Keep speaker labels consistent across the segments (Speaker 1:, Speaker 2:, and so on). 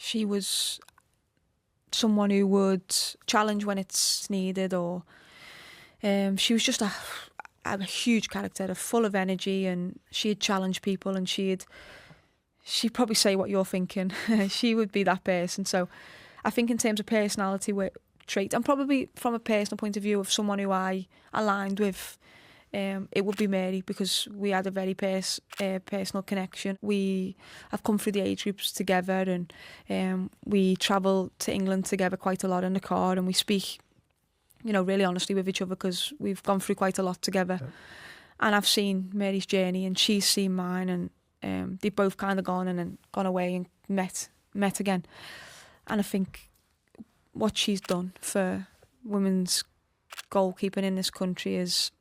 Speaker 1: She was someone who would challenge when it's needed, or she was just a huge character, full of energy, and she'd challenge people, and she'd probably say what you're thinking. She would be that person. So I think in terms of personality trait, and probably from a personal point of view of someone who I aligned with, it would be Mary, because we had a very personal connection. We have come through the age groups together, and we travel to England together quite a lot in the car, and we speak, really honestly with each other, because we've gone through quite a lot together. Yeah. And I've seen Mary's journey, and she's seen mine, and they've both kind of gone and then gone away and met again. And I think what she's done for women's goalkeeping in this country is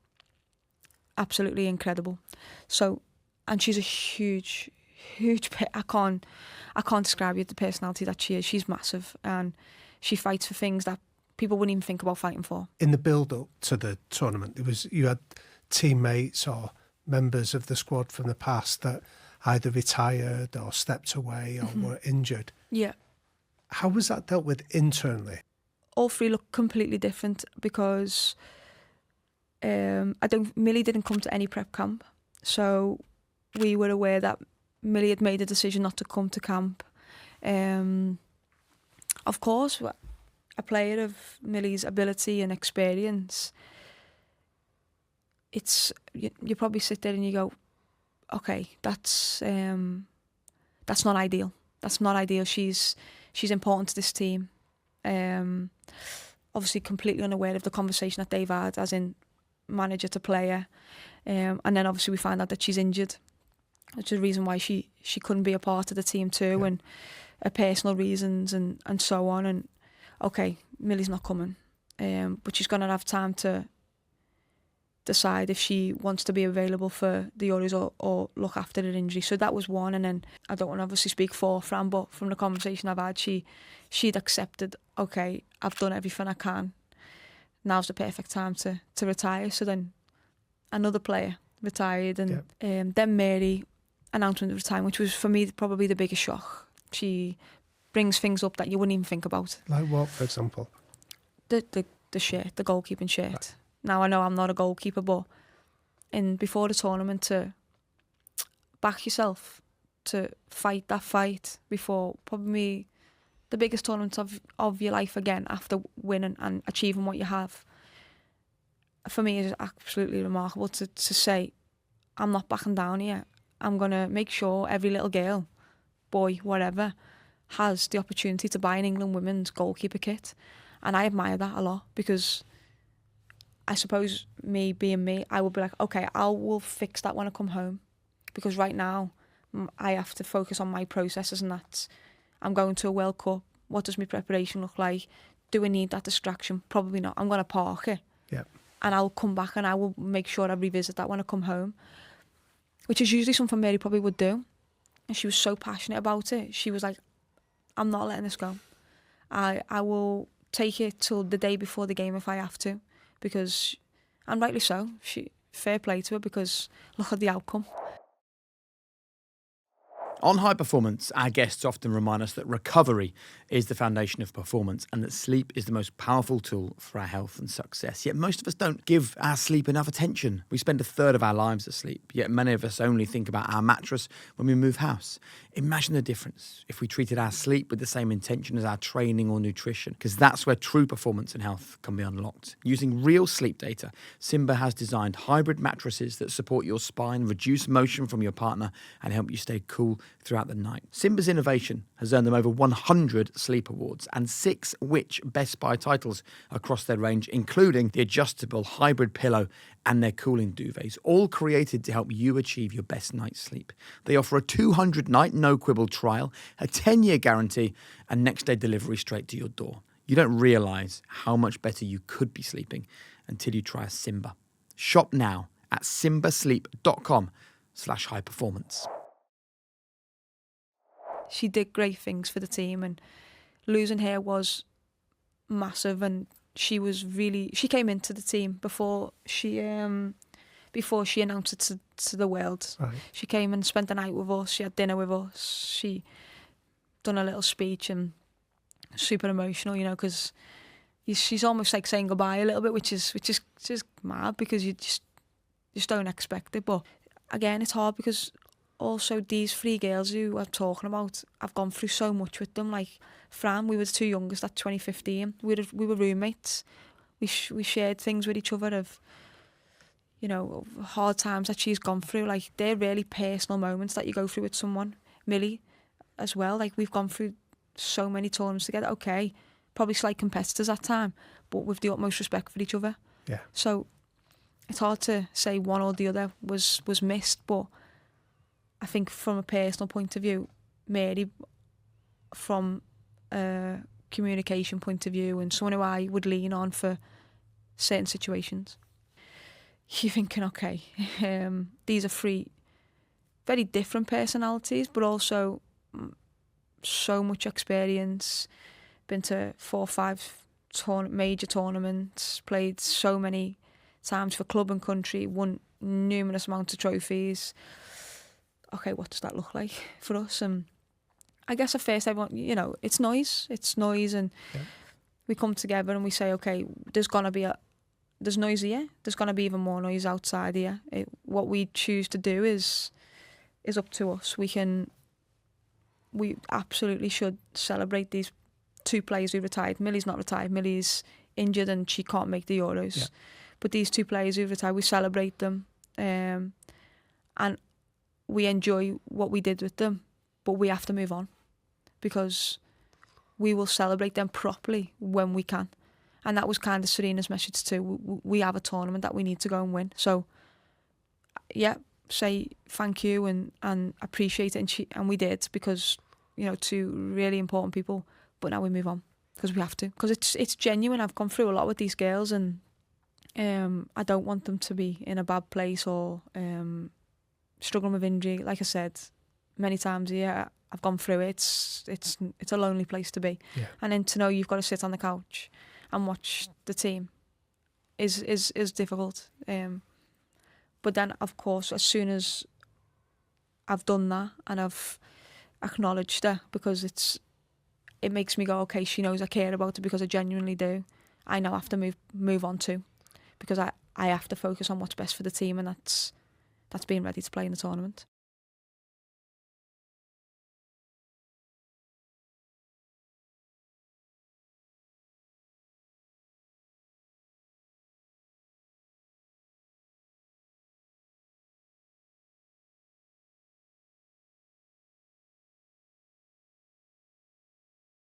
Speaker 1: absolutely incredible. So, and she's a huge I can't describe you the personality that she is. She's massive, and she fights for things that people wouldn't even think about fighting for.
Speaker 2: In the build-up to the tournament, you had teammates or members of the squad from the past that either retired or stepped away or were injured.
Speaker 1: Yeah.
Speaker 2: How was that dealt with internally?
Speaker 1: All three look completely different, because Millie didn't come to any prep camp, so we were aware that Millie had made a decision not to come to camp. Of course, a player of Millie's ability and experience, you probably sit there and you go, okay, that's not ideal. That's not ideal. She's important to this team. Obviously completely unaware of the conversation that they've had, as in manager to player, and then obviously we find out that she's injured, which is the reason why she couldn't be a part of the team too. Yeah. And personal reasons and so on. And okay, Millie's not coming, but she's going to have time to decide if she wants to be available for the Euros or look after her injury. So that was one. And then I don't want to obviously speak for Fran, but from the conversation I've had, she'd accepted, okay, I've done everything I can. Now's the perfect time to retire. So then another player retired, and then Mary announcement of retirement, which was for me probably the biggest shock. She brings things up that you wouldn't even think about.
Speaker 2: Like what, for example?
Speaker 1: The shirt, the goalkeeping shirt. Right. Now I know I'm not a goalkeeper, but before the tournament, to back yourself, to fight that fight before probably the biggest tournament of your life again, after winning and achieving what you have, for me is absolutely remarkable to say, I'm not backing down here. I'm going to make sure every little girl, boy, whatever, has the opportunity to buy an England women's goalkeeper kit. And I admire that a lot, because I suppose me being me, I would be like, okay, I will fix that when I come home, because right now I have to focus on my processes, and that's, I'm going to a World Cup. What does my preparation look like? Do I need that distraction? Probably not. I'm going to park it.
Speaker 2: Yeah. And
Speaker 1: I'll come back and I will make sure I revisit that when I come home, which is usually something Mary probably would do. And she was so passionate about it. She was like, I'm not letting this go. I will take it till the day before the game if I have to, because, and rightly so, fair play to her, because look at the outcome.
Speaker 3: On High Performance, our guests often remind us that recovery is the foundation of performance, and that sleep is the most powerful tool for our health and success. Yet most of us don't give our sleep enough attention. We spend a third of our lives asleep, yet many of us only think about our mattress when we move house. Imagine the difference if we treated our sleep with the same intention as our training or nutrition, because that's where true performance and health can be unlocked. Using real sleep data, Simba has designed hybrid mattresses that support your spine, reduce motion from your partner, and help you stay cool throughout the night. Simba's innovation has earned them over 100 sleep awards and 6 Which Best Buy titles across their range, including the adjustable hybrid pillow and their cooling duvets, all created to help you achieve your best night's sleep. They offer a 200-night no-quibble trial, a 10-year guarantee, and next-day delivery straight to your door. You don't realise how much better you could be sleeping until you try a Simba. Shop now at simbasleep.com/high-performance.
Speaker 1: She did great things for the team, and losing her was massive. And she came into the team before she announced it to the world.
Speaker 2: Right.
Speaker 1: She came and spent the night with us. She had dinner with us. She done a little speech and super emotional, you know, because she's almost like saying goodbye a little bit, which is mad because you just don't expect it. But again, it's hard because also these three girls who I'm talking about, I've gone through so much with them. Like Fran, we were the two youngest at 2015. We were roommates. We shared things with each other of, you know, hard times that she's gone through. Like they're really personal moments that you go through with someone. Millie as well. Like we've gone through so many tournaments together. Okay, probably slight competitors at time, but with the utmost respect for each other.
Speaker 2: Yeah.
Speaker 1: So it's hard to say one or the other was missed, but I think from a personal point of view, Mary, from a communication point of view, and someone who I would lean on for certain situations. You're thinking, okay, these are three very different personalities, but also so much experience, been to 4 or 5 major tournaments, played so many times for club and country, won numerous amounts of trophies. Okay, what does that look like for us? And I guess at first everyone, you know, it's noise, and we come together and we say, okay, there's noise here, there's gonna be even more noise outside here. What we choose to do is up to us. We absolutely should celebrate these 2 players who retired. Millie's not retired. Millie's injured and she can't make the Euros. Yeah. But these 2 players who retired, we celebrate them, and we enjoy what we did with them. But we have to move on because we will celebrate them properly when we can. And that was kind of Serena's message too. We have a tournament that we need to go and win. So, yeah, say thank you and appreciate it. And we did because, you know, 2 really important people. But now we move on because we have to. Because it's genuine. I've gone through a lot with these girls and I don't want them to be in a bad place or struggling with injury. Like I said many times a year, I've gone through it. It's a lonely place to be. Yeah. And then to know you've got to sit on the couch and watch the team is difficult. But then, of course, as soon as I've done that and I've acknowledged her, because it makes me go, okay, she knows I care about her because I genuinely do. I now have to move on too, because I have to focus on what's best for the team, and that's being ready to play in the tournament.